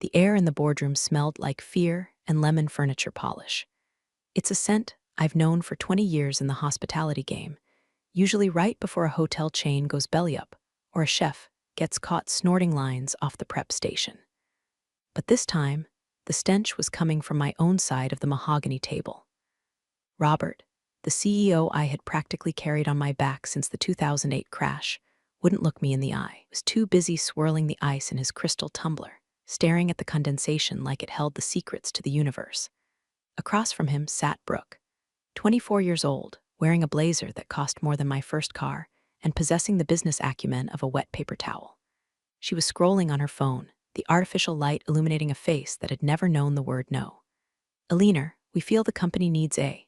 The air in the boardroom smelled like fear and lemon furniture polish. It's a scent I've known for 20 years in the hospitality game, usually right before a hotel chain goes belly up or a chef gets caught snorting lines off the prep station. But this time, the stench was coming from my own side of the mahogany table. Robert, the CEO I had practically carried on my back since the 2008 crash, wouldn't look me in the eye. He was too busy swirling the ice in his crystal tumbler, staring at the condensation like it held the secrets to the universe. Across from him sat Brooke, 24 years old, wearing a blazer that cost more than my first car, and possessing the business acumen of a wet paper towel. She was scrolling on her phone, the artificial light illuminating a face that had never known the word no. "Alina, we feel the company needs a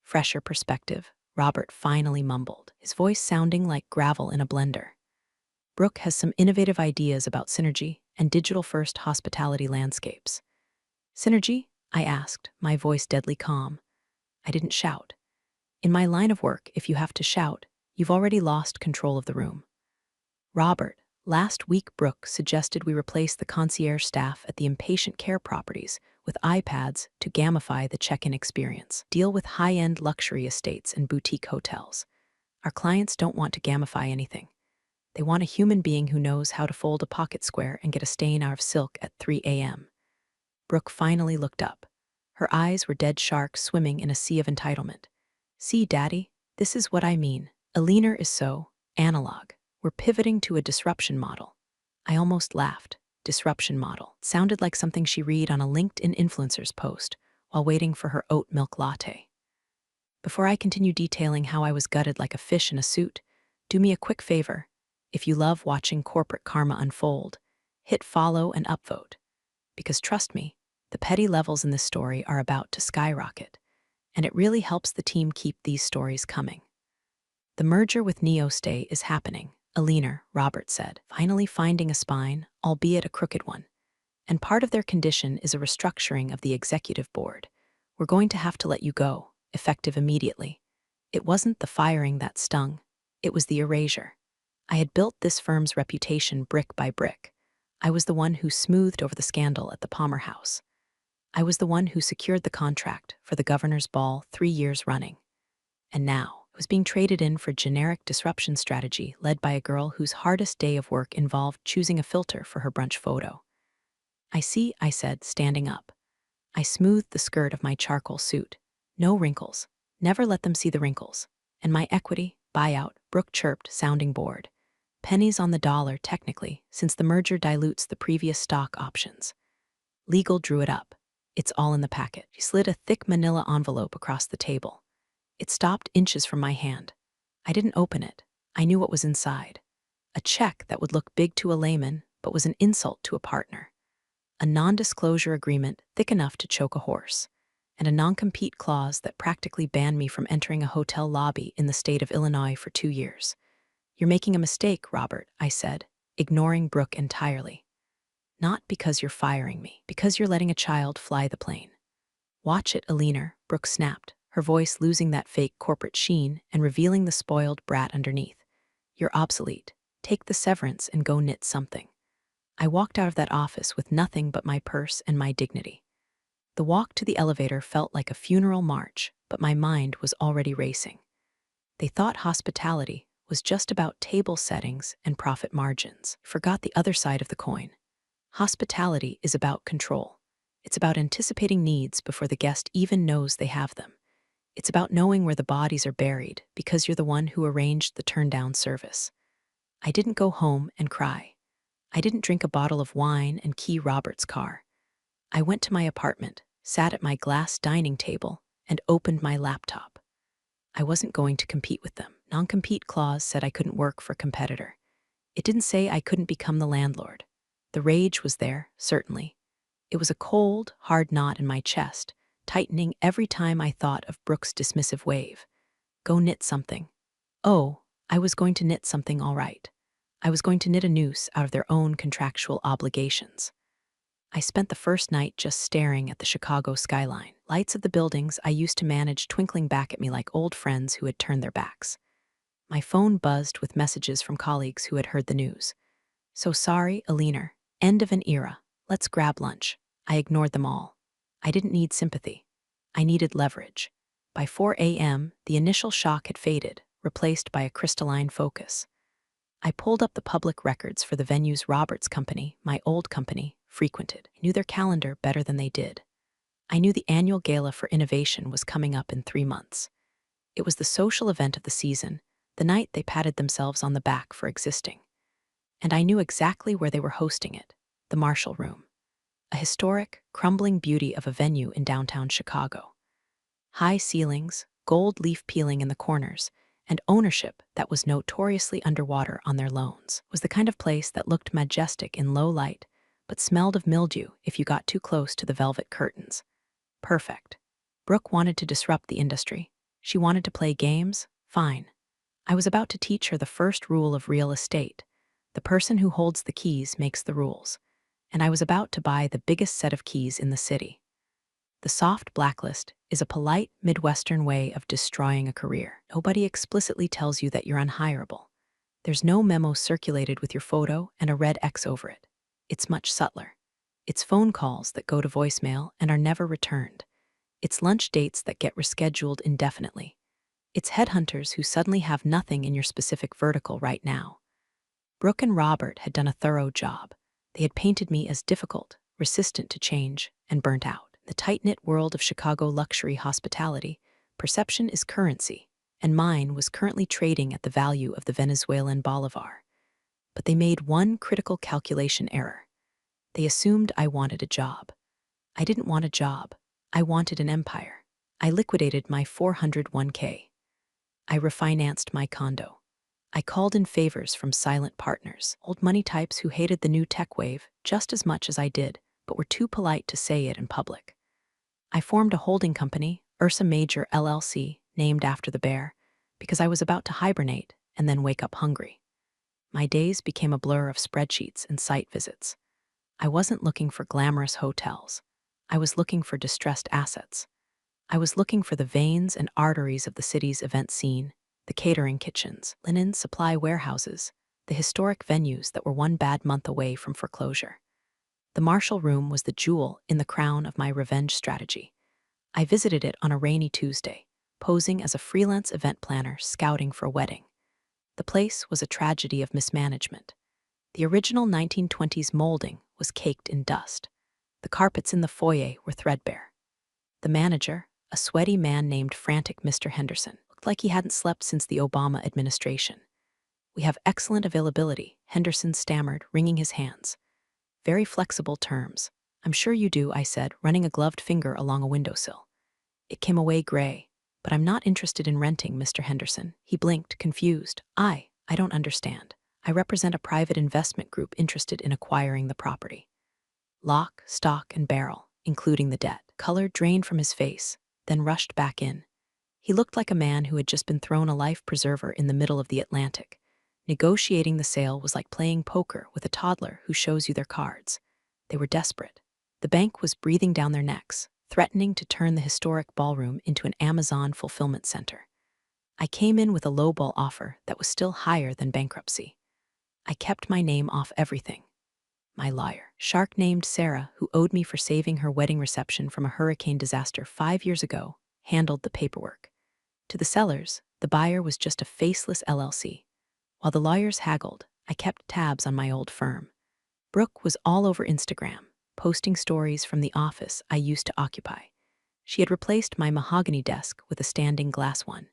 fresher perspective," Robert finally mumbled, his voice sounding like gravel in a blender. "Brooke has some innovative ideas about synergy and digital-first hospitality landscapes." "Synergy?" I asked, my voice deadly calm. I didn't shout. In my line of work, if you have to shout, you've already lost control of the room. "Robert, last week Brooke suggested we replace the concierge staff at the inpatient care properties with iPads to gamify the check-in experience. Deal with high-end luxury estates and boutique hotels. Our clients don't want to gamify anything. They want a human being who knows how to fold a pocket square and get a stain out of silk at 3 a.m. Brooke finally looked up. Her eyes were dead sharks swimming in a sea of entitlement. "See, Daddy, this is what I mean. Alina is so analog. We're pivoting to a disruption model." I almost laughed. Disruption model. It sounded like something she read on a LinkedIn influencer's post while waiting for her oat milk latte. Before I continue detailing how I was gutted like a fish in a suit, do me a quick favor. If you love watching corporate karma unfold, hit follow and upvote. Because trust me, the petty levels in this story are about to skyrocket, and it really helps the team keep these stories coming. "The merger with NeoStay is happening," Alina, Robert said, finally finding a spine, albeit a crooked one. "And part of their condition is a restructuring of the executive board. We're going to have to let you go, effective immediately." It wasn't the firing that stung. It was the erasure. I had built this firm's reputation brick by brick. I was the one who smoothed over the scandal at the Palmer House. I was the one who secured the contract for the governor's ball 3 years running. And now, it was being traded in for generic disruption strategy led by a girl whose hardest day of work involved choosing a filter for her brunch photo. "I see," I said, standing up. I smoothed the skirt of my charcoal suit. "No wrinkles. Never let them see the wrinkles. And my equity, buyout," Brooke chirped, sounding bored. "Pennies on the dollar, technically, since the merger dilutes the previous stock options." Legal drew it up. "It's all in the packet." She slid a thick manila envelope across the table. It stopped inches from my hand. I didn't open it. I knew what was inside. A check that would look big to a layman, but was an insult to a partner. A non-disclosure agreement thick enough to choke a horse. And a non-compete clause that practically banned me from entering a hotel lobby in the state of Illinois for 2 years. "You're making a mistake, Robert," I said, ignoring Brooke entirely. "Not because you're firing me, because you're letting a child fly the plane." "Watch it, Alina," Brooke snapped, her voice losing that fake corporate sheen and revealing the spoiled brat underneath. "You're obsolete. Take the severance and go knit something." I walked out of that office with nothing but my purse and my dignity. The walk to the elevator felt like a funeral march, but my mind was already racing. They thought hospitality was just about table settings and profit margins. Forgot the other side of the coin. Hospitality is about control. It's about anticipating needs before the guest even knows they have them. It's about knowing where the bodies are buried because you're the one who arranged the turn-down service. I didn't go home and cry. I didn't drink a bottle of wine and key Robert's car. I went to my apartment, sat at my glass dining table, and opened my laptop. I wasn't going to compete with them. Non-compete clause said I couldn't work for a competitor. It didn't say I couldn't become the landlord. The rage was there, certainly. It was a cold, hard knot in my chest, tightening every time I thought of Brooke's dismissive wave. Go knit something. Oh, I was going to knit something all right. I was going to knit a noose out of their own contractual obligations. I spent the first night just staring at the Chicago skyline, lights of the buildings I used to manage twinkling back at me like old friends who had turned their backs. My phone buzzed with messages from colleagues who had heard the news. "So sorry, Alina. End of an era. Let's grab lunch. I ignored them all. I didn't need sympathy. I needed leverage. By 4 a.m., the initial shock had faded, replaced by a crystalline focus. I pulled up the public records for the venues Robert's company, my old company, frequented. I knew their calendar better than they did. I knew the annual Gala for Innovation was coming up in 3 months. It was the social event of the season, the night they patted themselves on the back for existing. And I knew exactly where they were hosting it, the Marshall Room, a historic, crumbling beauty of a venue in downtown Chicago. High ceilings, gold leaf peeling in the corners, and ownership that was notoriously underwater on their loans was the kind of place that looked majestic in low light, but smelled of mildew if you got too close to the velvet curtains. Perfect. Brooke wanted to disrupt the industry. She wanted to play games? Fine. I was about to teach her the first rule of real estate. The person who holds the keys makes the rules. And I was about to buy the biggest set of keys in the city. The soft blacklist is a polite Midwestern way of destroying a career. Nobody explicitly tells you that you're unhireable. There's no memo circulated with your photo and a red X over it. It's much subtler. It's phone calls that go to voicemail and are never returned. It's lunch dates that get rescheduled indefinitely. It's headhunters who suddenly have nothing in your specific vertical right now. Brooke and Robert had done a thorough job. They had painted me as difficult, resistant to change, and burnt out. The tight-knit world of Chicago luxury hospitality, perception is currency, and mine was currently trading at the value of the Venezuelan bolivar. But they made one critical calculation error. They assumed I wanted a job. I didn't want a job. I wanted an empire. I liquidated my 401k. I refinanced my condo. I called in favors from silent partners, old money types who hated the new tech wave just as much as I did, but were too polite to say it in public. I formed a holding company, Ursa Major LLC, named after the bear, because I was about to hibernate and then wake up hungry. My days became a blur of spreadsheets and site visits. I wasn't looking for glamorous hotels. I was looking for distressed assets. I was looking for the veins and arteries of the city's event scene, the catering kitchens, linen supply warehouses, the historic venues that were one bad month away from foreclosure. The Marshall Room was the jewel in the crown of my revenge strategy. I visited it on a rainy Tuesday, posing as a freelance event planner scouting for a wedding. The place was a tragedy of mismanagement. The original 1920s molding was caked in dust. The carpets in the foyer were threadbare. The manager, a sweaty man named Frantic Mr. Henderson, looked like he hadn't slept since the Obama administration. "We have excellent availability," Henderson stammered, wringing his hands. "Very flexible terms. I'm sure you do," I said, running a gloved finger along a windowsill. It came away gray. "But I'm not interested in renting, Mr. Henderson." He blinked, confused. I don't understand. I represent a private investment group interested in acquiring the property." Lock, stock, and barrel, including the debt. Color drained from his face, then rushed back in. He looked like a man who had just been thrown a life preserver in the middle of the Atlantic. Negotiating the sale was like playing poker with a toddler who shows you their cards. They were desperate. The bank was breathing down their necks, threatening to turn the historic ballroom into an Amazon fulfillment center. I came in with a lowball offer that was still higher than bankruptcy. I kept my name off everything. My lawyer, shark named Sarah, who owed me for saving her wedding reception from a hurricane disaster 5 years ago, handled the paperwork. To the sellers, the buyer was just a faceless LLC. While the lawyers haggled, I kept tabs on my old firm. Brooke was all over Instagram, posting stories from the office I used to occupy. She had replaced my mahogany desk with a standing glass one.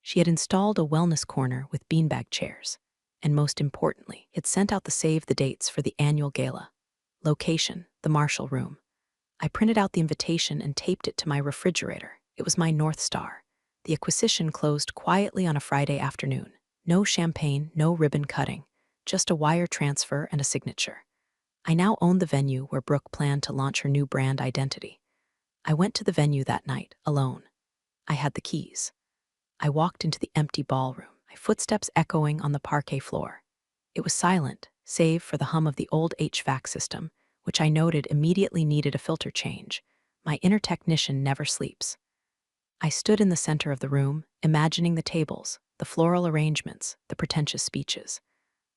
She had installed a wellness corner with beanbag chairs. And most importantly, it sent out the save the dates for the annual gala. Location, the Marshall Room. I printed out the invitation and taped it to my refrigerator. It was my North Star. The acquisition closed quietly on a Friday afternoon. No champagne, no ribbon cutting, just a wire transfer and a signature. I now owned the venue where Brooke planned to launch her new brand identity. I went to the venue that night, alone. I had the keys. I walked into the empty ballroom, my footsteps echoing on the parquet floor. It was silent, save for the hum of the old HVAC system, which I noted immediately needed a filter change. My inner technician never sleeps. I stood in the center of the room, imagining the tables, the floral arrangements, the pretentious speeches.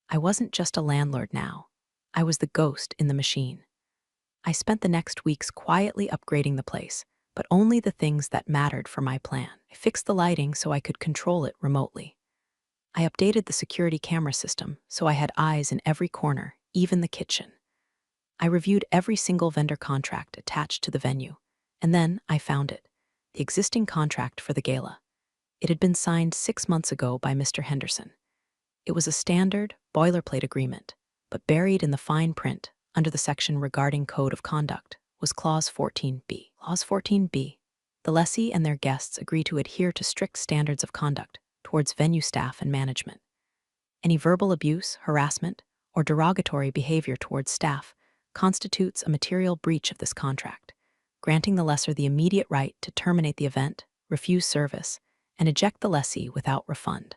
I wasn't just a landlord now. I was the ghost in the machine. I spent the next weeks quietly upgrading the place, but only the things that mattered for my plan. I fixed the lighting so I could control it remotely. I updated the security camera system so I had eyes in every corner, even the kitchen. I reviewed every single vendor contract attached to the venue, and then I found it, the existing contract for the gala. It had been signed 6 months ago by Mr. Henderson. It was a standard, boilerplate agreement, but buried in the fine print, under the section regarding Code of Conduct, was Clause 14b. Clause 14b. The lessee and their guests agree to adhere to strict standards of conduct towards venue staff and management. Any verbal abuse, harassment, or derogatory behavior towards staff constitutes a material breach of this contract, granting the lessor the immediate right to terminate the event, refuse service, and eject the lessee without refund.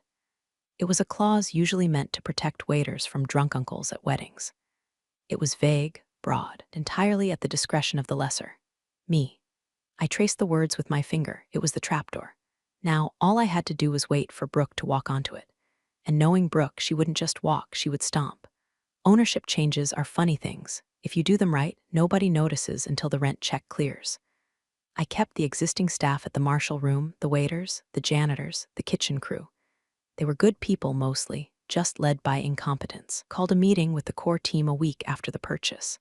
It was a clause usually meant to protect waiters from drunk uncles at weddings. It was vague, broad, entirely at the discretion of the lessor. Me. I traced the words with my finger. It was the trapdoor. Now, all I had to do was wait for Brooke to walk onto it. And knowing Brooke, she wouldn't just walk, she would stomp. Ownership changes are funny things. If you do them right, nobody notices until the rent check clears. I kept the existing staff at the Marshall room, the waiters, the janitors, the kitchen crew. They were good people mostly, just led by incompetence. Called a meeting with the core team a week after the purchase.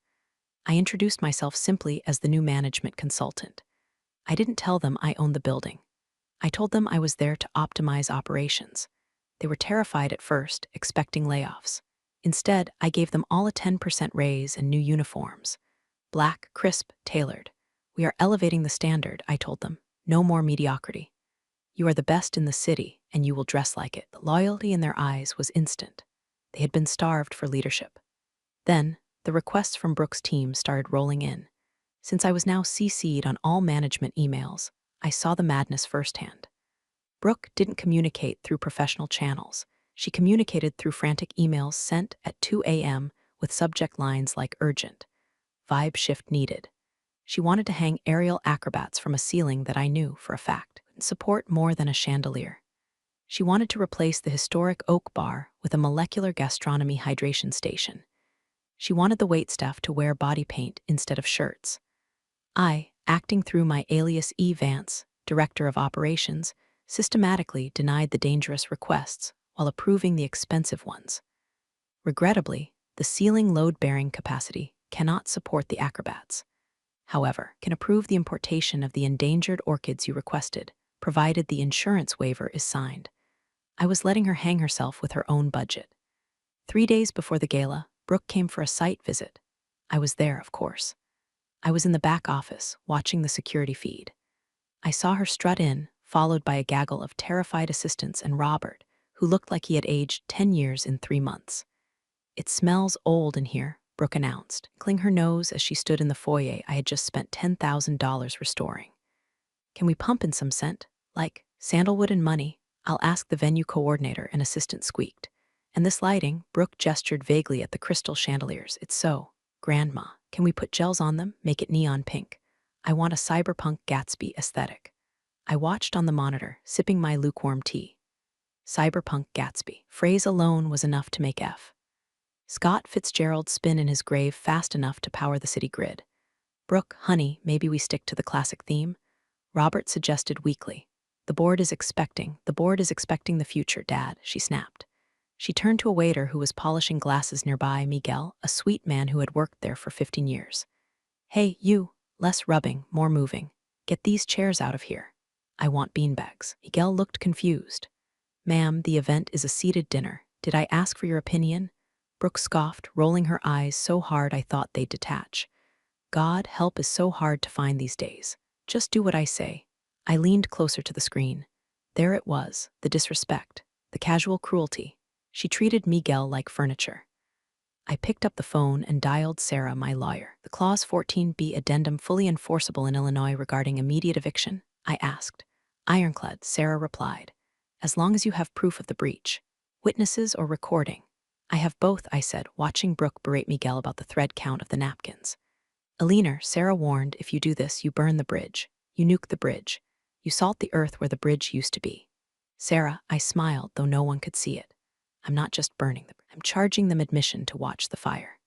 I introduced myself simply as the new management consultant. I didn't tell them I owned the building. I told them I was there to optimize operations. They were terrified at first, expecting layoffs. Instead, I gave them all a 10% raise and new uniforms. Black, crisp, tailored. We are elevating the standard, I told them. No more mediocrity. You are the best in the city, and you will dress like it. The loyalty in their eyes was instant. They had been starved for leadership. Then, the requests from Brooke's team started rolling in. Since I was now CC'd on all management emails, I saw the madness firsthand. Brooke didn't communicate through professional channels. She communicated through frantic emails sent at 2 a.m. with subject lines like urgent, vibe shift needed. She wanted to hang aerial acrobats from a ceiling that I knew, for a fact, couldn't support more than a chandelier. She wanted to replace the historic oak bar with a molecular gastronomy hydration station. She wanted the waitstaff to wear body paint instead of shirts. I, acting through my alias E. Vance, director of operations, systematically denied the dangerous requests while approving the expensive ones. Regrettably, the ceiling load-bearing capacity cannot support the acrobats. However, can approve the importation of the endangered orchids you requested, provided the insurance waiver is signed. I was letting her hang herself with her own budget. 3 days before the gala, Brooke came for a site visit. I was there, of course. I was in the back office, watching the security feed. I saw her strut in, followed by a gaggle of terrified assistants and Robert, who looked like he had aged 10 years in 3 months. "It smells old in here," Brooke announced, clicking her nose as she stood in the foyer I had just spent $10,000 restoring. "Can we pump in some scent? Like sandalwood and money?" "I'll ask the venue coordinator," an assistant squeaked. "And this lighting," Brooke gestured vaguely at the crystal chandeliers. "It's so, Grandma. Can we put gels on them? Make it neon pink. I want a cyberpunk Gatsby aesthetic." I watched on the monitor, sipping my lukewarm tea. Cyberpunk Gatsby. Phrase alone was enough to make F. Scott Fitzgerald spin in his grave fast enough to power the city grid. "Brooke, honey, maybe we stick to the classic theme?" Robert suggested weakly. The board is expecting the future, Dad," she snapped. She turned to a waiter who was polishing glasses nearby, Miguel, a sweet man who had worked there for 15 years. "Hey, you, less rubbing, more moving. Get these chairs out of here. I want beanbags." Miguel looked confused. "Ma'am, the event is a seated dinner. Did I ask for your opinion?" Brooke scoffed, rolling her eyes so hard I thought they'd detach. "God, help is so hard to find these days. Just do what I say." I leaned closer to the screen. There it was, the disrespect, the casual cruelty. She treated Miguel like furniture. I picked up the phone and dialed Sarah, my lawyer. "The Clause 14b addendum fully enforceable in Illinois regarding immediate eviction?" I asked. "Ironclad," Sarah replied. "As long as you have proof of the breach. Witnesses or recording." "I have both," I said, watching Brooke berate Miguel about the thread count of the napkins. "Aliner," Sarah warned, "if you do this, you burn the bridge. You nuke the bridge. You salt the earth where the bridge used to be." "Sarah," I smiled, though no one could see it. "I'm not just burning them. I'm charging them admission to watch the fire."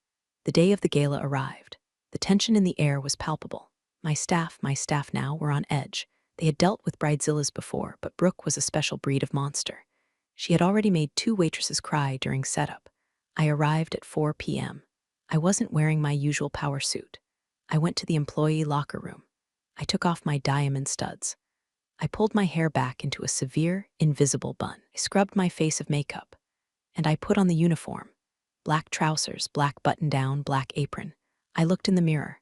The day of the gala arrived. The tension in the air was palpable. My staff now, were on edge. They had dealt with bridezillas before, but Brooke was a special breed of monster. She had already made 2 waitresses cry during setup. I arrived at 4 p.m. I wasn't wearing my usual power suit. I went to the employee locker room. I took off my diamond studs. I pulled my hair back into a severe, invisible bun. I scrubbed my face of makeup. And I put on the uniform. Black trousers, black button-down, black apron. I looked in the mirror.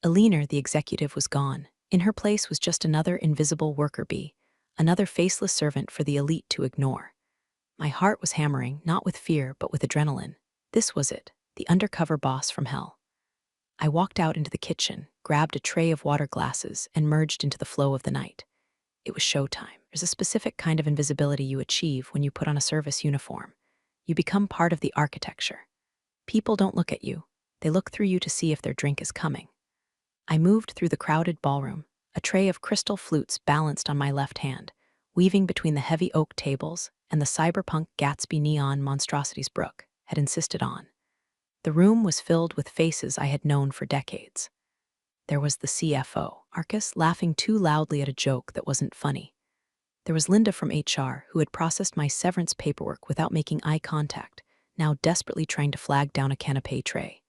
Alina, the executive, was gone. In her place was just another invisible worker bee, another faceless servant for the elite to ignore. My heart was hammering, not with fear, but with adrenaline. This was it, the undercover boss from hell. I walked out into the kitchen, grabbed a tray of water glasses, and merged into the flow of the night. It was showtime. There's a specific kind of invisibility you achieve when you put on a service uniform. You become part of the architecture. People don't look at you. They look through you to see if their drink is coming. I moved through the crowded ballroom, a tray of crystal flutes balanced on my left hand, weaving between the heavy oak tables and the cyberpunk Gatsby neon monstrosities Brooke had insisted on. The room was filled with faces I had known for decades. There was the CFO, Marcus, laughing too loudly at a joke that wasn't funny. There was Linda from HR, who had processed my severance paperwork without making eye contact, now desperately trying to flag down a canapé tray.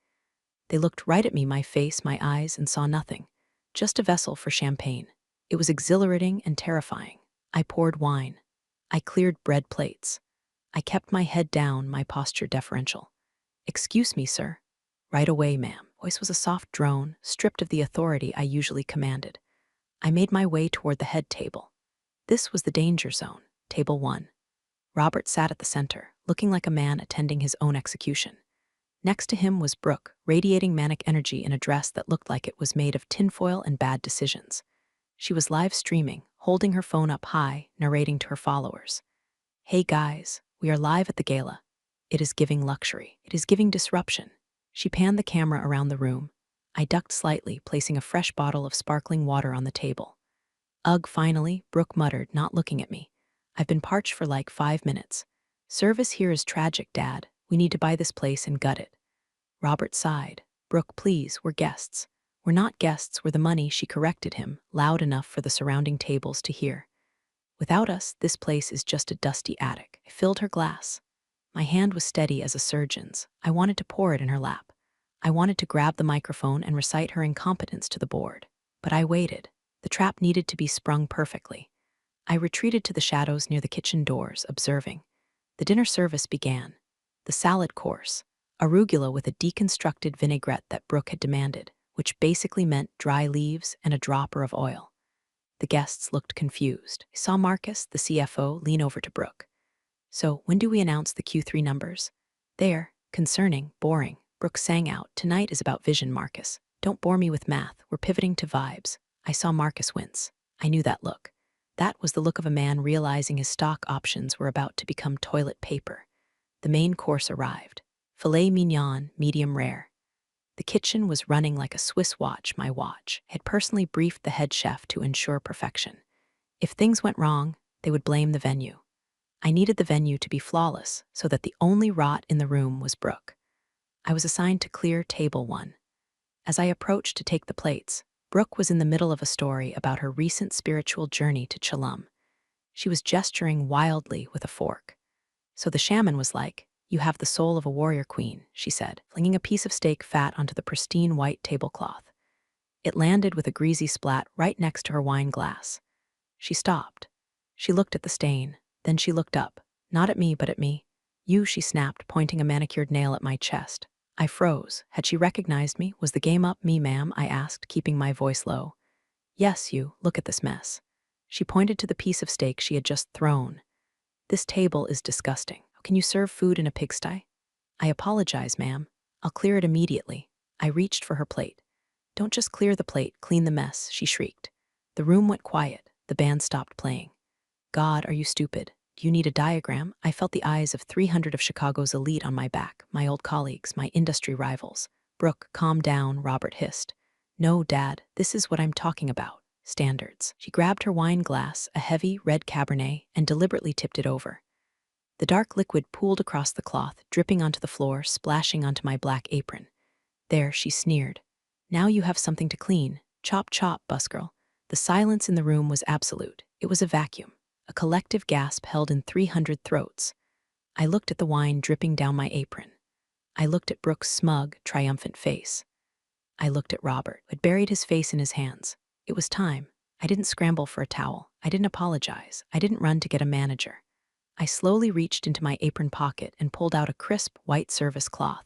They looked right at me, my face, my eyes, and saw nothing. Just a vessel for champagne. It was exhilarating and terrifying. I poured wine. I cleared bread plates. I kept my head down, my posture deferential. "Excuse me, sir." "Right away, ma'am." Voice was a soft drone, stripped of the authority I usually commanded. I made my way toward the head table. This was the danger zone, table 1. Robert sat at the center, looking like a man attending his own execution. Next to him was Brooke, radiating manic energy in a dress that looked like it was made of tinfoil and bad decisions. She was live streaming, holding her phone up high, narrating to her followers. "Hey guys, we are live at the Gala. It is giving luxury. It is giving disruption." She panned the camera around the room. I ducked slightly, placing a fresh bottle of sparkling water on the table. "Ugh, finally," Brooke muttered, not looking at me. "I've been parched for like 5 minutes. Service here is tragic, Dad. We need to buy this place and gut it." Robert sighed. "Brooke, please, we're guests." "We're not guests, we're the money," she corrected him, loud enough for the surrounding tables to hear. "Without us, this place is just a dusty attic." I filled her glass. My hand was steady as a surgeon's. I wanted to pour it in her lap. I wanted to grab the microphone and recite her incompetence to the board. But I waited. The trap needed to be sprung perfectly. I retreated to the shadows near the kitchen doors, observing. The dinner service began. The salad course, arugula with a deconstructed vinaigrette that Brooke had demanded, which basically meant dry leaves and a dropper of oil. The guests looked confused. I saw Marcus, the CFO, lean over to Brooke. "So, when do we announce the Q3 numbers?" "There. Concerning. Boring." Brooke sang out. "Tonight is about vision, Marcus. Don't bore me with math. We're pivoting to vibes." I saw Marcus wince. I knew that look. That was the look of a man realizing his stock options were about to become toilet paper. The main course arrived. Filet mignon, medium rare. The kitchen was running like a Swiss watch, my watch. I had personally briefed the head chef to ensure perfection. If things went wrong, they would blame the venue. I needed the venue to be flawless so that the only rot in the room was Brooke. I was assigned to clear table 1. As I approached to take the plates, Brooke was in the middle of a story about her recent spiritual journey to Chelum. She was gesturing wildly with a fork. So the shaman was like, "You have the soul of a warrior queen," she said, flinging a piece of steak fat onto the pristine white tablecloth. It landed with a greasy splat right next to her wine glass. She stopped. She looked at the stain. Then she looked up, not at me, but at me. "You," she snapped, pointing a manicured nail at my chest. I froze. Had she recognized me? Was the game up? "Me, ma'am?" I asked, keeping my voice low. "Yes, you. Look at this mess." She pointed to the piece of steak she had just thrown. "This table is disgusting. Can you serve food in a pigsty?" "I apologize, ma'am. I'll clear it immediately." I reached for her plate. "Don't just clear the plate, clean the mess," she shrieked. The room went quiet. The band stopped playing. "God, are you stupid? Do you need a diagram?" I felt the eyes of 300 of Chicago's elite on my back, my old colleagues, my industry rivals. "Brooke, calm down," Robert hissed. "No, Dad, this is what I'm talking about. Standards." She grabbed her wine glass, a heavy, red Cabernet, and deliberately tipped it over. The dark liquid pooled across the cloth, dripping onto the floor, splashing onto my black apron. "There," she sneered. Now you have something to clean. Chop chop, Busgirl. The silence in the room was absolute. It was a vacuum, a collective gasp held in 300 throats. I looked at the wine dripping down my apron. I looked at Brooke's smug, triumphant face. I looked at Robert, who had buried his face in his hands. It was time. I didn't scramble for a towel. I didn't apologize. I didn't run to get a manager. I slowly reached into my apron pocket and pulled out a crisp, white service cloth.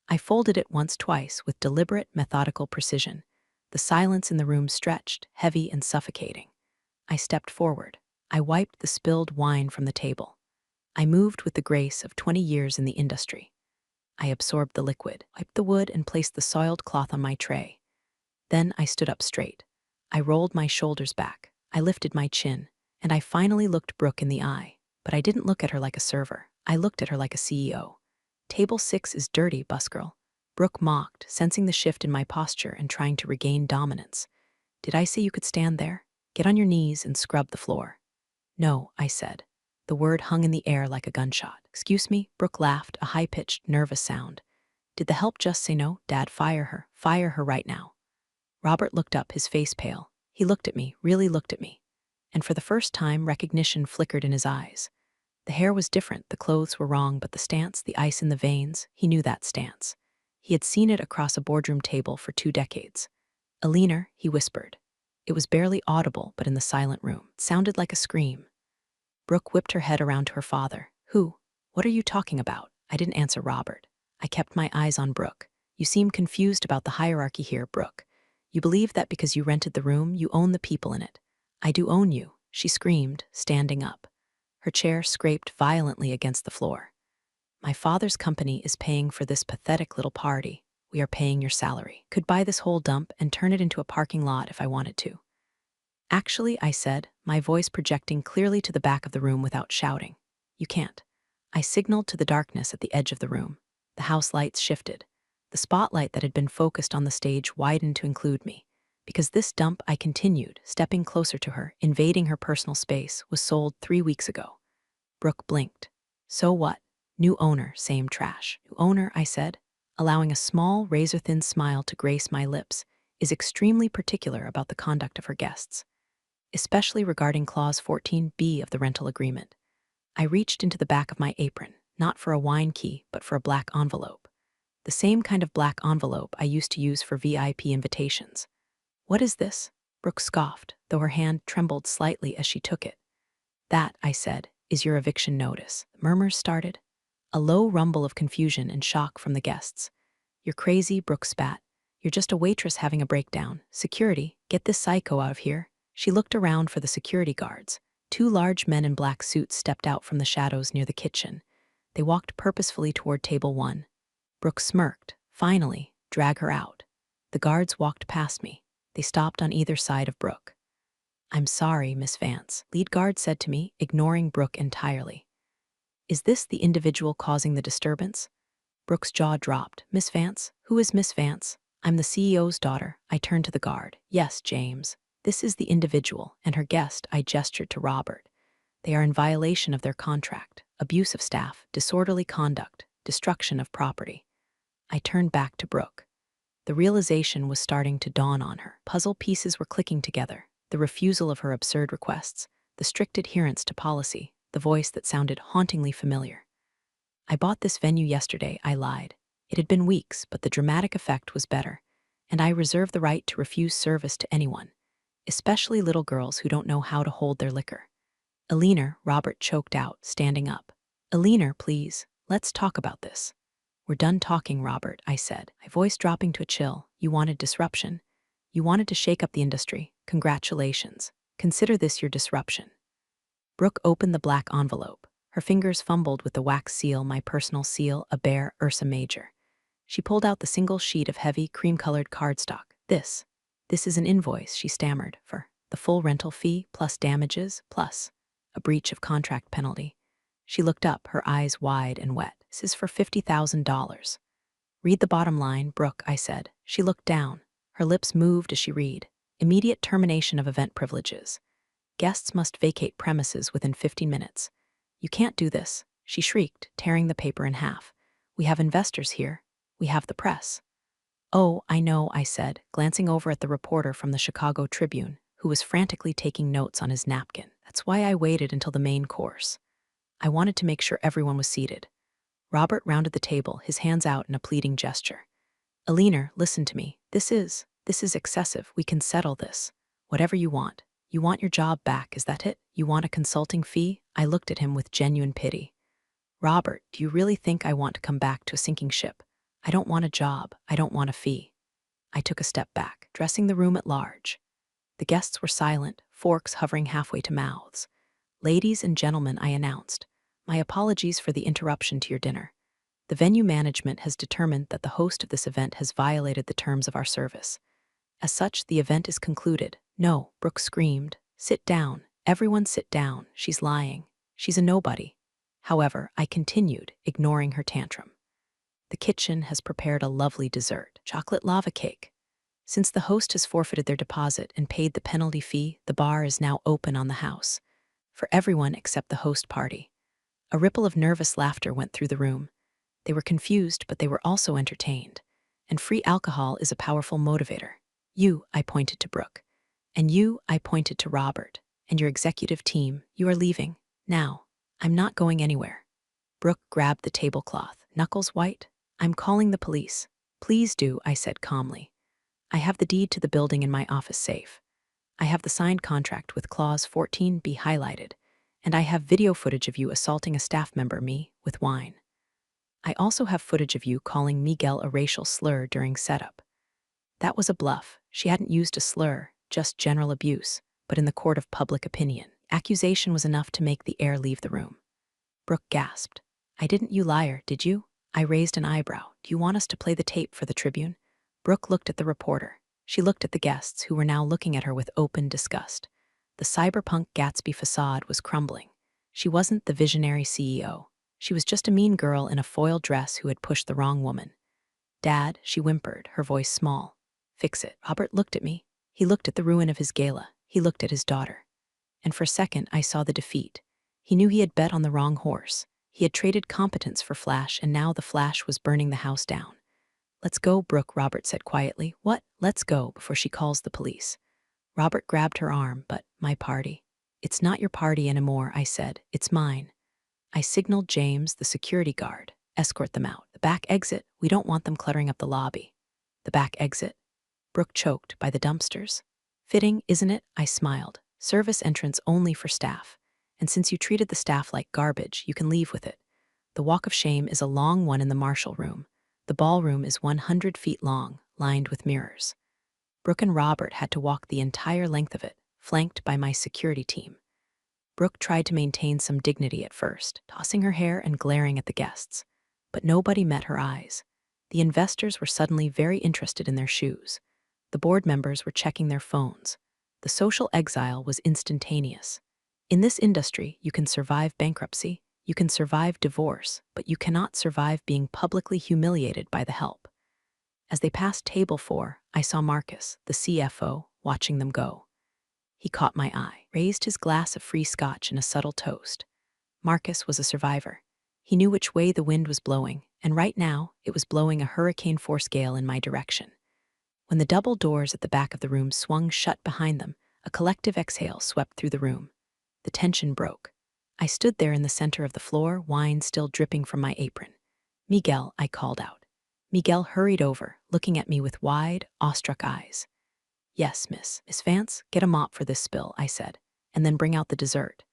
I folded it once, twice, with deliberate, methodical precision. The silence in the room stretched, heavy and suffocating. I stepped forward. I wiped the spilled wine from the table. I moved with the grace of 20 years in the industry. I absorbed the liquid, wiped the wood, and placed the soiled cloth on my tray. Then I stood up straight. I rolled my shoulders back. I lifted my chin, and I finally looked Brooke in the eye. But I didn't look at her like a server. I looked at her like a CEO. Table 6 is dirty, Busgirl. Brooke mocked, sensing the shift in my posture and trying to regain dominance. Did I say you could stand there? Get on your knees and scrub the floor. No, I said. The word hung in the air like a gunshot. Excuse me, Brooke laughed, a high-pitched, nervous sound. Did the help just say no? Dad, fire her. Fire her right now. Robert looked up, his face pale. He looked at me, really looked at me. And for the first time, recognition flickered in his eyes. The hair was different, the clothes were wrong, but the stance, the ice in the veins, he knew that stance. He had seen it across a boardroom table for 2 decades. Alina, he whispered. It was barely audible, but in the silent room, it sounded like a scream. Brooke whipped her head around to her father. Who? What are you talking about? I didn't answer Robert. I kept my eyes on Brooke. You seem confused about the hierarchy here, Brooke. You believe that because you rented the room, you own the people in it. I do own you, she screamed, standing up. Her chair scraped violently against the floor. My father's company is paying for this pathetic little party. We are paying your salary. Could buy this whole dump and turn it into a parking lot if I wanted to. Actually, I said, my voice projecting clearly to the back of the room without shouting. You can't. I signaled to the darkness at the edge of the room. The house lights shifted. The spotlight that had been focused on the stage widened to include me. Because this dump, I continued, stepping closer to her, invading her personal space, was sold 3 weeks ago. Brooke blinked. So what? New owner, same trash. New owner, I said, allowing a small, razor-thin smile to grace my lips, is extremely particular about the conduct of her guests, especially regarding Clause 14B of the rental agreement. I reached into the back of my apron, not for a wine key, but for a black envelope. The same kind of black envelope I used to use for VIP invitations. What is this? Brooke scoffed, though her hand trembled slightly as she took it. That, I said, is your eviction notice. Murmurs started. A low rumble of confusion and shock from the guests. You're crazy, Brooke spat. You're just a waitress having a breakdown. Security, get this psycho out of here. She looked around for the security guards. 2 large men in black suits stepped out from the shadows near the kitchen. They walked purposefully toward table 1. Brooke smirked. Finally, drag her out. The guards walked past me. They stopped on either side of Brooke. I'm sorry, Miss Vance, lead guard said to me, ignoring Brooke entirely. Is this the individual causing the disturbance? Brooke's jaw dropped. Miss Vance? Who is Miss Vance? I'm the CEO's daughter. I turned to the guard. Yes, James. This is the individual, and her guest, I gestured to Robert. They are in violation of their contract, abuse of staff, disorderly conduct, destruction of property. I turned back to Brooke. The realization was starting to dawn on her. Puzzle pieces were clicking together. The refusal of her absurd requests, the strict adherence to policy, the voice that sounded hauntingly familiar. I bought this venue yesterday, I lied. It had been weeks, but the dramatic effect was better, and I reserve the right to refuse service to anyone, especially little girls who don't know how to hold their liquor. Alina, Robert choked out, standing up. Alina, please, let's talk about this. We're done talking, Robert, I said, my voice dropping to a chill. You wanted disruption. You wanted to shake up the industry. Congratulations. Consider this your disruption. Brooke opened the black envelope. Her fingers fumbled with the wax seal, my personal seal, a bare Ursa Major. She pulled out the single sheet of heavy, cream-colored cardstock. This is an invoice, she stammered, for the full rental fee, plus damages, plus a breach of contract penalty. She looked up, her eyes wide and wet. This is for $50,000. Read the bottom line, Brooke, I said. She looked down. Her lips moved as she read. Immediate termination of event privileges. Guests must vacate premises within 15 minutes. You can't do this, she shrieked, tearing the paper in half. We have investors here. We have the press. Oh, I know, I said, glancing over at the reporter from the Chicago Tribune, who was frantically taking notes on his napkin. That's why I waited until the main course. I wanted to make sure everyone was seated. Robert rounded the table, his hands out in a pleading gesture. Alina, listen to me. This is excessive. We can settle this. Whatever you want. You want your job back, is that it? You want a consulting fee? I looked at him with genuine pity. Robert, do you really think I want to come back to a sinking ship? I don't want a job. I don't want a fee. I took a step back, dressing the room at large. The guests were silent, forks hovering halfway to mouths. Ladies and gentlemen, I announced, my apologies for the interruption to your dinner. The venue management has determined that the host of this event has violated the terms of our service. As such, the event is concluded. No, Brooke screamed. Sit down. Everyone sit down. She's lying. She's a nobody. However, I continued, ignoring her tantrum. The kitchen has prepared a lovely dessert, chocolate lava cake. Since the host has forfeited their deposit and paid the penalty fee, the bar is now open on the house. For everyone except the host party. A ripple of nervous laughter went through the room. They were confused, but they were also entertained. And free alcohol is a powerful motivator. You, I pointed to Brooke. And you, I pointed to Robert. And your executive team, you are leaving. Now. I'm not going anywhere. Brooke grabbed the tablecloth, knuckles white. I'm calling the police. Please do, I said calmly. I have the deed to the building in my office safe. I have the signed contract with Clause 14B highlighted. And I have video footage of you assaulting a staff member, me, with wine. I also have footage of you calling Miguel a racial slur during setup. That was a bluff. She hadn't used a slur, just general abuse, but in the court of public opinion. Accusation was enough to make the air leave the room. Brooke gasped. I didn't, you liar, did you? I raised an eyebrow. Do you want us to play the tape for the Tribune? Brooke looked at the reporter. She looked at the guests, who were now looking at her with open disgust. The cyberpunk Gatsby facade was crumbling. She wasn't the visionary CEO. She was just a mean girl in a foil dress who had pushed the wrong woman. Dad, she whimpered, her voice small. Fix it. Robert looked at me. He looked at the ruin of his gala. He looked at his daughter. And for a second, I saw the defeat. He knew he had bet on the wrong horse. He had traded competence for flash, and now the flash was burning the house down. Let's go, Brooke, Robert said quietly. What? Let's go, before she calls the police. Robert grabbed her arm. But my party. It's not your party anymore, I said. It's mine. I signaled James, the security guard. Escort them out. The back exit. We don't want them cluttering up the lobby. The back exit? Brooke choked. By the dumpsters. Fitting, isn't it? I smiled. Service entrance only for staff. And since you treated the staff like garbage, you can leave with it. The walk of shame is a long one in the Marshall room. The ballroom is 100 feet long, lined with mirrors. Brooke and Robert had to walk the entire length of it, flanked by my security team. Brooke tried to maintain some dignity at first, tossing her hair and glaring at the guests. But nobody met her eyes. The investors were suddenly very interested in their shoes. The board members were checking their phones. The social exile was instantaneous. In this industry, you can survive bankruptcy, you can survive divorce, but you cannot survive being publicly humiliated by the help. As they passed table 4, I saw Marcus, the CFO, watching them go. He caught my eye, raised his glass of free scotch in a subtle toast. Marcus was a survivor. He knew which way the wind was blowing, and right now, it was blowing a hurricane-force gale in my direction. When the double doors at the back of the room swung shut behind them, a collective exhale swept through the room. The tension broke. I stood there in the center of the floor, wine still dripping from my apron. Miguel, I called out. Miguel hurried over, looking at me with wide, awestruck eyes. Yes, Miss Vance, get a mop for this spill, I said, and then bring out the dessert.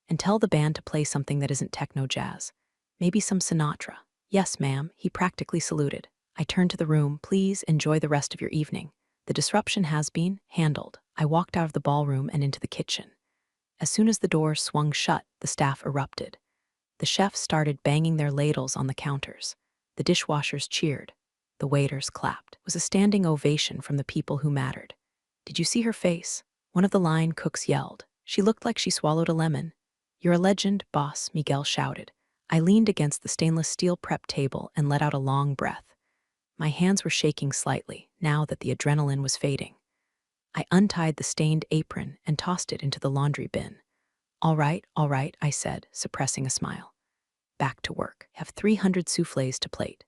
And tell the band to play something that isn't techno-jazz. Maybe some Sinatra. Yes, ma'am, he practically saluted. I turned to the room. Please enjoy the rest of your evening. The disruption has been handled. I walked out of the ballroom and into the kitchen. As soon as the door swung shut, the staff erupted. The chefs started banging their ladles on the counters. The dishwashers cheered. The waiters clapped. It was a standing ovation from the people who mattered. Did you see her face? One of the line cooks yelled. She looked like she swallowed a lemon. You're a legend, boss, Miguel shouted. I leaned against the stainless steel prep table and let out a long breath. My hands were shaking slightly, now that the adrenaline was fading. I untied the stained apron and tossed it into the laundry bin. All right, I said, suppressing a smile. Back to work. Have 300 soufflés to plate.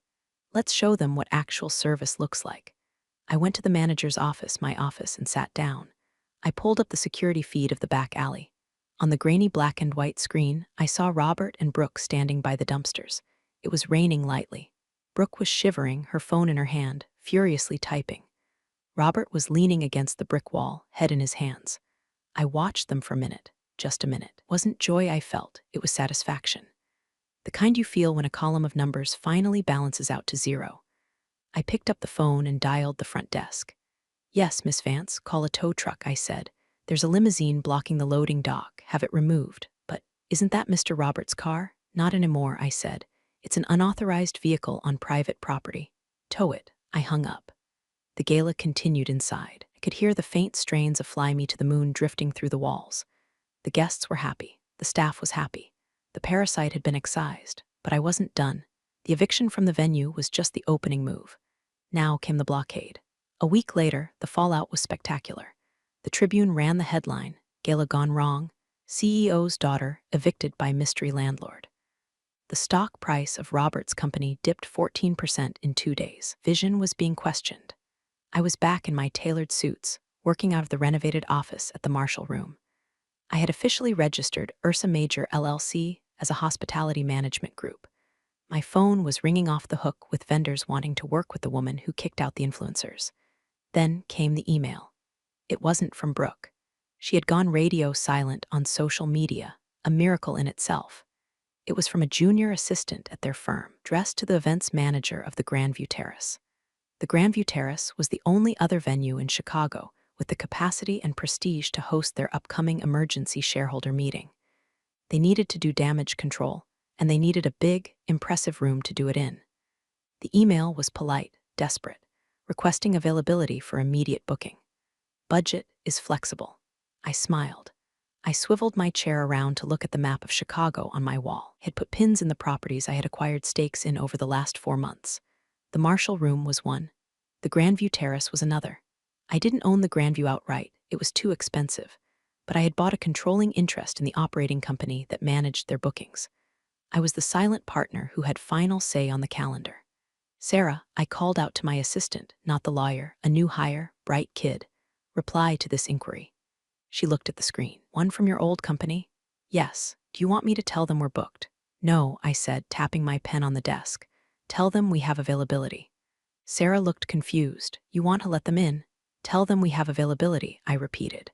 Let's show them what actual service looks like. I went to the manager's office, my office, and sat down. I pulled up the security feed of the back alley. On the grainy black and white screen, I saw Robert and Brooke standing by the dumpsters. It was raining lightly. Brooke was shivering, her phone in her hand, furiously typing. Robert was leaning against the brick wall, head in his hands. I watched them for a minute, just a minute. It wasn't joy I felt, it was satisfaction. The kind you feel when a column of numbers finally balances out to zero. I picked up the phone and dialed the front desk. "Yes, Miss Vance, call a tow truck," I said. "There's a limousine blocking the loading dock. Have it removed." "But isn't that Mr. Roberts' car?" "Not anymore," I said. "It's an unauthorized vehicle on private property. Tow it." I hung up. The gala continued inside. I could hear the faint strains of Fly Me to the Moon drifting through the walls. The guests were happy. The staff was happy. The parasite had been excised, but I wasn't done. The eviction from the venue was just the opening move. Now came the blockade. A week later, the fallout was spectacular. The Tribune ran the headline, "Gala Gone Wrong, CEO's Daughter Evicted by Mystery Landlord." The stock price of Robert's company dipped 14% in 2 days. Vision was being questioned. I was back in my tailored suits, working out of the renovated office at the Marshall Room. I had officially registered Ursa Major LLC as a hospitality management group. My phone was ringing off the hook with vendors wanting to work with the woman who kicked out the influencers. Then came the email. It wasn't from Brooke. She had gone radio silent on social media, a miracle in itself. It was from a junior assistant at their firm, dressed to the events manager of the Grandview Terrace. The Grandview Terrace was the only other venue in Chicago with the capacity and prestige to host their upcoming emergency shareholder meeting. They needed to do damage control, and they needed a big, impressive room to do it in. The email was polite, desperate, requesting availability for immediate booking. "Budget is flexible." I smiled. I swiveled my chair around to look at the map of Chicago on my wall. I had put pins in the properties I had acquired stakes in over the last 4 months. The Marshall Room was one. The Grandview Terrace was another. I didn't own the Grandview outright. It was too expensive. But I had bought a controlling interest in the operating company that managed their bookings. I was the silent partner who had final say on the calendar. "Sarah," I called out to my assistant, not the lawyer, a new hire, bright kid. "Reply to this inquiry." She looked at the screen. "One from your old company?" "Yes. Do you want me to tell them we're booked?" "No," I said, tapping my pen on the desk. "Tell them we have availability." Sarah looked confused. "You want to let them in?" "Tell them we have availability," I repeated.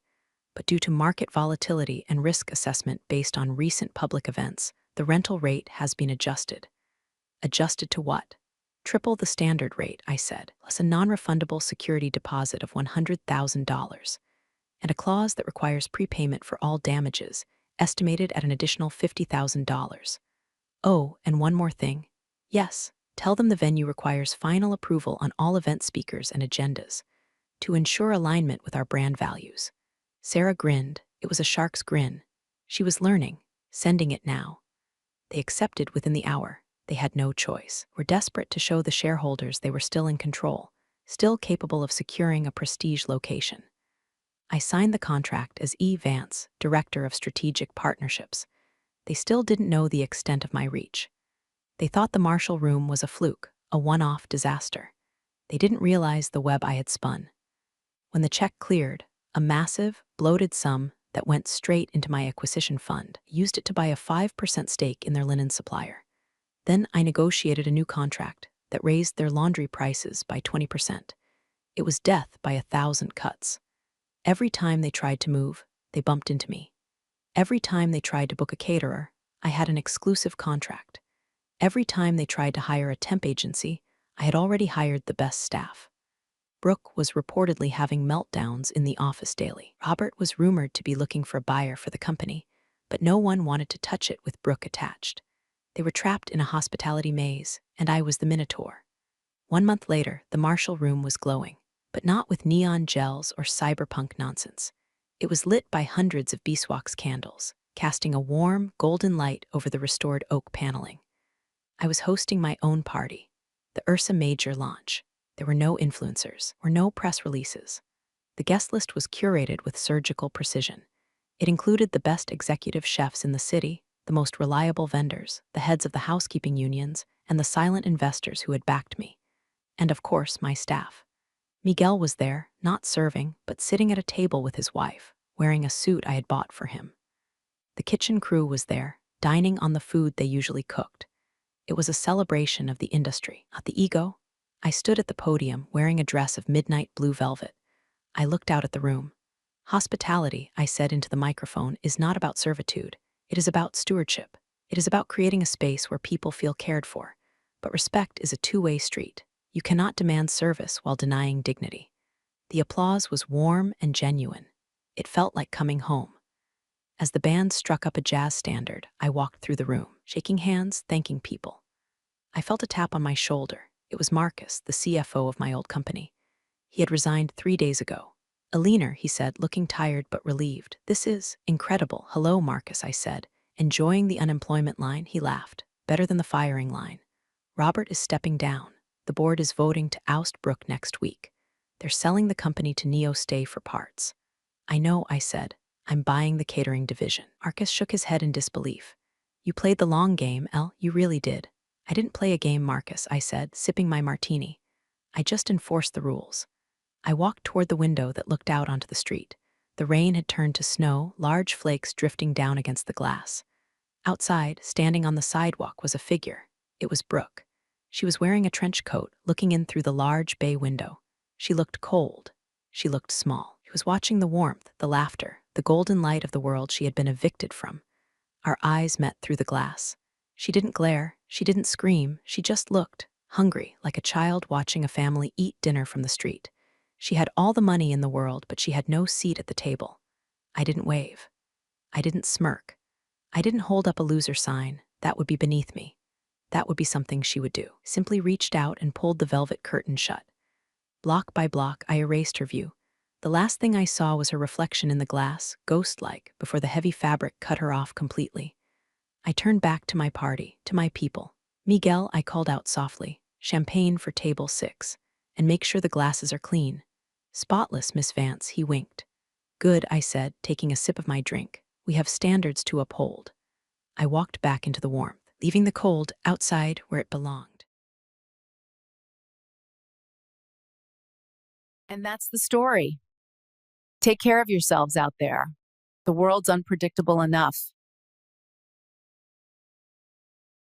But due to market volatility and risk assessment based on recent public events, the rental rate has been adjusted. Adjusted to what? "Triple the standard rate," I said, "plus a non-refundable security deposit of $100,000, and a clause that requires prepayment for all damages, estimated at an additional $50,000. Oh, and one more thing. Yes, tell them the venue requires final approval on all event speakers and agendas to ensure alignment with our brand values." Sarah grinned. It was a shark's grin. She was learning, sending it now. They accepted within the hour. They had no choice. Were desperate to show the shareholders they were still in control, still capable of securing a prestige location. I signed the contract as E. Vance, Director of Strategic Partnerships. They still didn't know the extent of my reach. They thought the Marshall Room was a fluke, a one-off disaster. They didn't realize the web I had spun. When the check cleared, a massive, bloated sum that went straight into my acquisition fund, used it to buy a 5% stake in their linen supplier. Then I negotiated a new contract that raised their laundry prices by 20%. It was death by 1,000 cuts. Every time they tried to move, they bumped into me. Every time they tried to book a caterer, I had an exclusive contract. Every time they tried to hire a temp agency, I had already hired the best staff. Brooke was reportedly having meltdowns in the office daily. Robert was rumored to be looking for a buyer for the company, but no one wanted to touch it with Brooke attached. They were trapped in a hospitality maze, and I was the Minotaur. 1 month later, the Marshall Room was glowing, but not with neon gels or cyberpunk nonsense. It was lit by hundreds of beeswax candles, casting a warm, golden light over the restored oak paneling. I was hosting my own party, the Ursa Major launch. There were no influencers or no press releases. The guest list was curated with surgical precision. It included the best executive chefs in the city, the most reliable vendors, the heads of the housekeeping unions, and the silent investors who had backed me. And of course, my staff. Miguel was there, not serving, but sitting at a table with his wife, wearing a suit I had bought for him. The kitchen crew was there, dining on the food they usually cooked. It was a celebration of the industry, not the ego. I stood at the podium wearing a dress of midnight blue velvet. I looked out at the room. Hospitality, I said into the microphone, is not about servitude. It is about stewardship. It is about creating a space where people feel cared for. But respect is a two-way street. You cannot demand service while denying dignity. The applause was warm and genuine. It felt like coming home. As the band struck up a jazz standard, I walked through the room, shaking hands, thanking people. I felt a tap on my shoulder. It was Marcus, the CFO of my old company. He had resigned 3 days ago. A leaner, he said, looking tired but relieved. This is incredible. Hello, Marcus, I said. Enjoying the unemployment line, he laughed. Better than the firing line. Robert is stepping down. The board is voting to oust Brooke next week. They're selling the company to Neo Stay for parts. I know, I said. I'm buying the catering division. Marcus shook his head in disbelief. You played the long game, El. You really did. I didn't play a game, Marcus, I said, sipping my martini. I just enforced the rules. I walked toward the window that looked out onto the street. The rain had turned to snow, large flakes drifting down against the glass. Outside, standing on the sidewalk, was a figure. It was Brooke. She was wearing a trench coat, looking in through the large bay window. She looked cold. She looked small. She was watching the warmth, the laughter, the golden light of the world she had been evicted from. Our eyes met through the glass. She didn't glare. She didn't scream. She just looked, hungry, like a child watching a family eat dinner from the street. She had all the money in the world, but she had no seat at the table. I didn't wave. I didn't smirk. I didn't hold up a loser sign. That would be beneath me. That would be something she would do. Simply reached out and pulled the velvet curtain shut. Block by block, I erased her view. The last thing I saw was her reflection in the glass, ghost-like, before the heavy fabric cut her off completely. I turned back to my party, to my people. Miguel, I called out softly. Champagne for table 6. And make sure the glasses are clean. Spotless, Miss Vance, he winked. Good, I said, taking a sip of my drink. We have standards to uphold. I walked back into the warmth, leaving the cold outside where it belonged. And that's the story. Take care of yourselves out there. The world's unpredictable enough.